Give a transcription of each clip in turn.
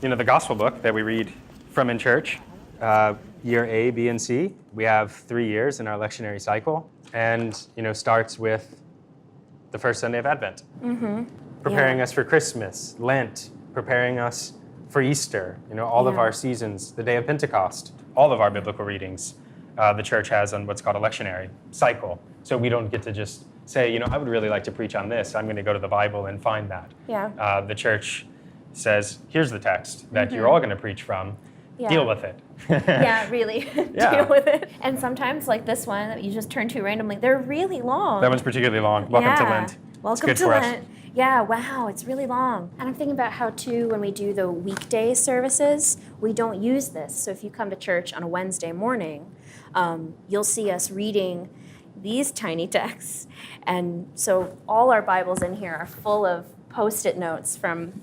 The gospel book that we read from in church, year A, B, and C, we have 3 years in our lectionary cycle, and, starts with the first Sunday of Advent, preparing us for Christmas, Lent, preparing us for Easter, all of our seasons, the day of Pentecost, all of our biblical readings the church has on what's called a lectionary cycle. So we don't get to just say, I would really like to preach on this. I'm going to go to the Bible and find that. Yeah. The church says, here's the text that you're all going to preach from. Yeah. Deal with it. Yeah, really. Deal with it. And sometimes, like this one that you just turn to randomly, they're really long. That one's particularly long. Welcome to Lent. Welcome to Lent. Yeah, wow, it's really long. And I'm thinking about how, too, when we do the weekday services, we don't use this. So if you come to church on a Wednesday morning, you'll see us reading these tiny texts. And so all our Bibles in here are full of Post-it notes from,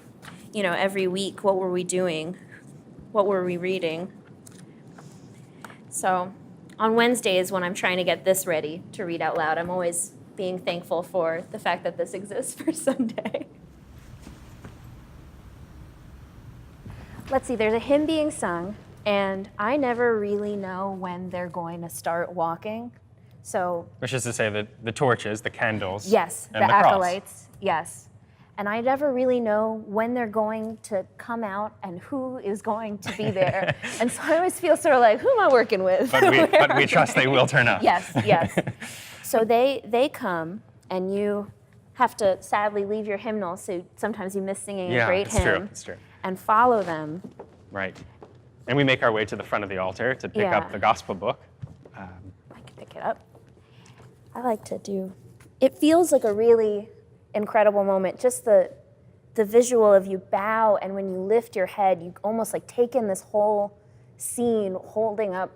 every week. What were we doing? What were we reading? So on Wednesdays, when I'm trying to get this ready to read out loud, I'm always being thankful for the fact that this exists for Sunday. Let's see, there's a hymn being sung, and I never really know when they're going to start walking. So, which is to say the torches, the candles, yes, and the cross. acolytes, yes. And I never really know when they're going to come out and who is going to be there. And so I always feel sort of like, who am I working with? But we trust they will turn up. Yes. So they come, and you have to sadly leave your hymnal, so sometimes you miss singing a great hymn. It's true. And follow them. Right. And we make our way to the front of the altar to pick up the gospel book. I can pick it up. I like to do, it feels like a really incredible moment. Just the visual of you bow, and when you lift your head, you almost like take in this whole scene holding up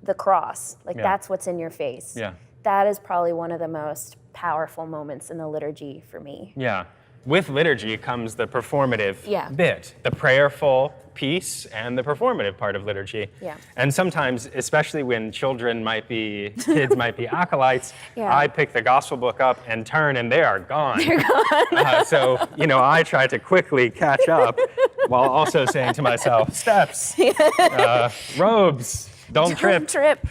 the cross. That's what's in your face. Yeah. That is probably one of the most powerful moments in the liturgy for me. Yeah. With liturgy comes the performative bit, the prayerful piece and the performative part of liturgy. Yeah. And sometimes, especially when kids might be acolytes, I pick the gospel book up and turn, and they are gone. They're gone. So, I try to quickly catch up while also saying to myself, steps, robes, don't trip.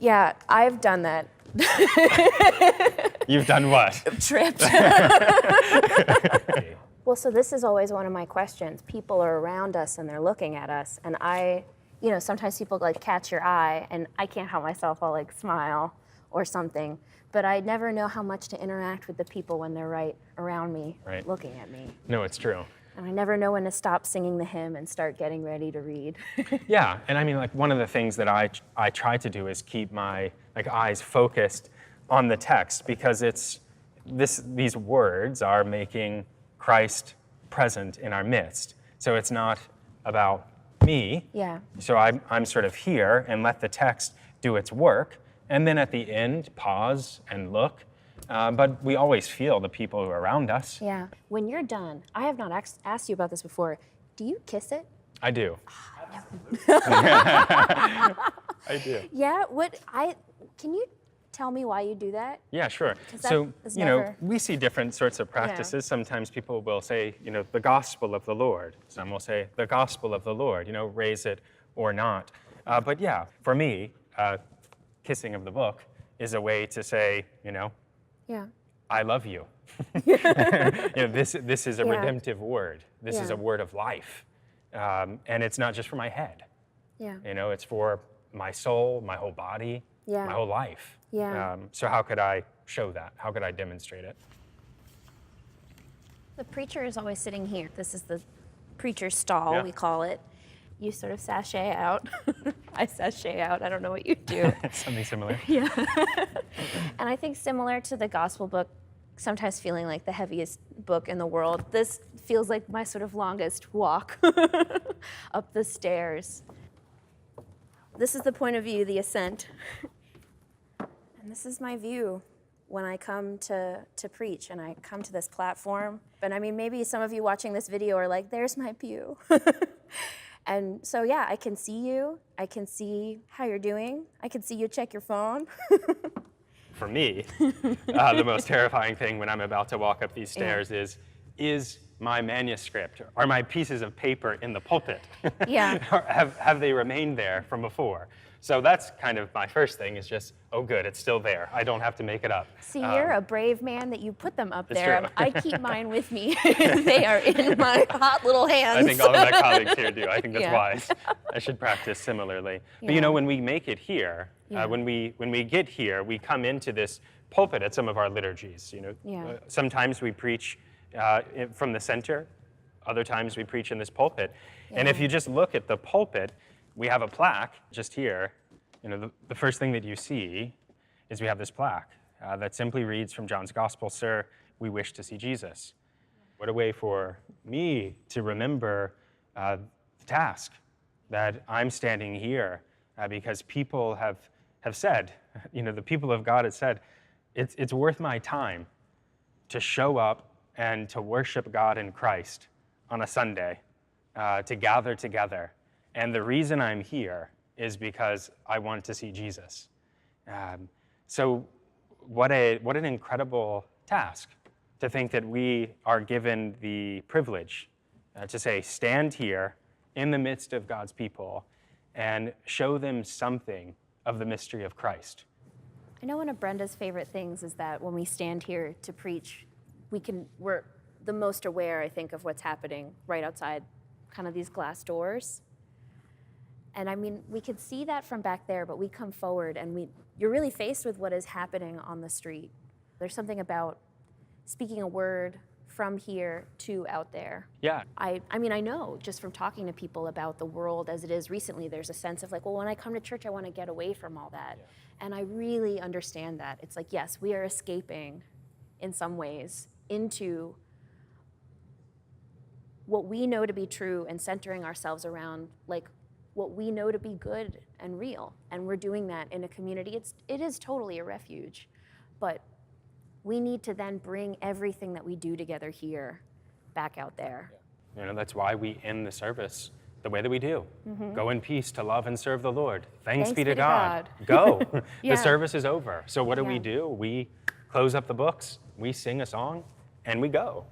Yeah, I've done that. You've done what? Tripped. Well, so this is always one of my questions. People are around us and they're looking at us, and sometimes people catch your eye, and I can't help myself. I'll smile or something, but I never know how much to interact with the people when they're right around me, looking at me. No, it's true. And I never know when to stop singing the hymn and start getting ready to read. Yeah, and I mean, one of the things that I try to do is keep my eyes focused on the text, because these words are making Christ present in our midst. So it's not about me. Yeah. So I'm sort of here, and let the text do its work, and then at the end pause and look. But we always feel the people who are around us. Yeah. When you're done, I have not asked you about this before. Do you kiss it? I do. I do. Yeah. Can you tell me why you do that? Yeah, sure. So, we see different sorts of practices. Yeah. Sometimes people will say, the gospel of the Lord. Some will say the gospel of the Lord, raise it or not. But yeah, for me, kissing of the book is a way to say, I love you. This is a redemptive word. This is a word of life. And it's not just for my head. Yeah. It's for my soul, my whole body, my whole life. Yeah. So how could I show that? How could I demonstrate it? The preacher is always sitting here. This is the preacher's stall, we call it. You sort of sashay out. I sashay out. I don't know what you do. Something similar. Yeah. And I think similar to the gospel book, sometimes feeling like the heaviest book in the world, this feels like my sort of longest walk up the stairs. This is the point of view, the ascent. And this is my view when I come to preach and I come to this platform. And I mean, maybe some of you watching this video are like, there's my pew. And so, yeah, I can see you. I can see how you're doing. I can see you check your phone. For me, the most terrifying thing when I'm about to walk up these stairs is my manuscript? Are my pieces of paper in the pulpit? Yeah. Or have they remained there from before? So that's kind of my first thing, is just, oh good, it's still there. I don't have to make it up. See, you're a brave man that you put them up It's there. true. I keep mine with me. They are in my hot little hands. I think all of my colleagues here do. I think that's Yeah. wise. I should practice similarly. But Yeah. when we make it here, Yeah. when we get here, we come into this pulpit at some of our liturgies. Yeah. Sometimes we preach from the center. Other times we preach in this pulpit. And if Yeah. you just look at the pulpit, we have a plaque just here. The first thing that you see is we have this plaque that simply reads from John's Gospel, "Sir, we wish to see Jesus." What a way for me to remember the task that I'm standing here because people have said, the people of God have said, it's worth my time to show up and to worship God in Christ on a Sunday, to gather together. And the reason I'm here is because I want to see Jesus. So what an incredible task to think that we are given the privilege to say, stand here in the midst of God's people and show them something of the mystery of Christ. I know one of Brenda's favorite things is that when we stand here to preach, we're the most aware, I think, of what's happening right outside kind of these glass doors. And I mean, we could see that from back there, but we come forward and you're really faced with what is happening on the street. There's something about speaking a word from here to out there. Yeah. I mean, I know just from talking to people about the world as it is recently, there's a sense of like, well, when I come to church, I want to get away from all that. Yeah. And I really understand that. It's like, yes, we are escaping in some ways into what we know to be true and centering ourselves around like what we know to be good and real. And we're doing that in a community. It is totally a refuge, but we need to then bring everything that we do together here back out there. That's why we end the service the way that we do. Mm-hmm. Go in peace to love and serve the Lord. Thanks be to God. Go. Yeah. The service is over. So what do we do? We close up the books, we sing a song, and we go.